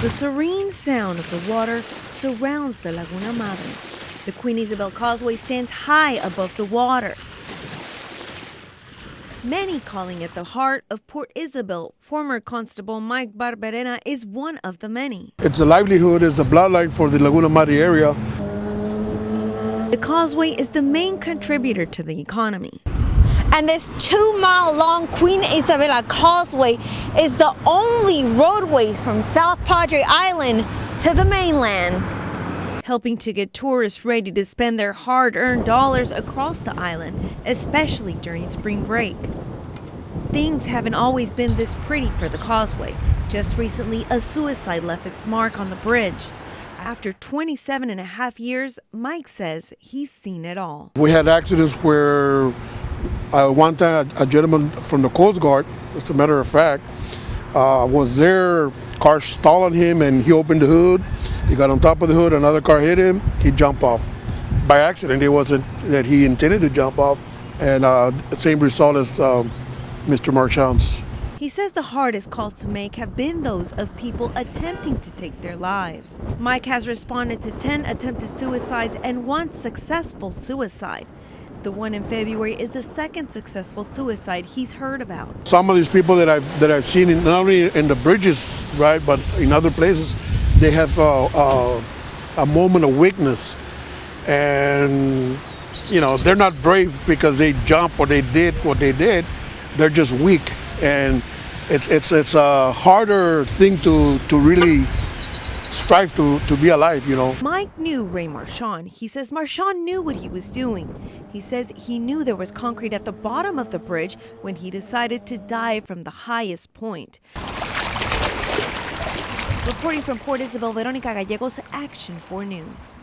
The serene sound of the water surrounds the Laguna Madre. The Queen Isabel Causeway stands high above the water. Many calling it the heart of Port Isabel. Former Constable Mike Barberena is one of the many. It's a livelihood, it's a bloodline for the Laguna Madre area. The causeway is the main contributor to the economy. And this 2-mile-long Queen Isabella Causeway is the only roadway from South Padre Island to the mainland, helping to get tourists ready to spend their hard-earned dollars across the island, especially during spring break. Things haven't always been this pretty for the causeway. Just recently, a suicide left its mark on the bridge. After 27 and a half years, Mike says he's seen it all. We had accidents where one time a gentleman from the Coast Guard, as a matter of fact, was there, car stalled on him and he opened the hood. He got on top of the hood, another car hit him, he jumped off. By accident, it wasn't that he intended to jump off, and the same result as Mr. Marchand's. He says the hardest calls to make have been those of people attempting to take their lives. Mike has responded to 10 attempted suicides and 1 successful suicide. The one in February is the second successful suicide he's heard about. Some of these people that I've seen, not only in the bridges, right, but in other places, they have a moment of weakness, and they're not brave because they jumped or they did what they did. They're just weak, and it's a harder thing to really strive to be alive, Mike knew Ray Marchand. He says Marchand knew what he was doing. He says he knew there was concrete at the bottom of the bridge when he decided to dive from the highest point. Reporting from Port Isabel, Veronica Gallegos, Action 4 News.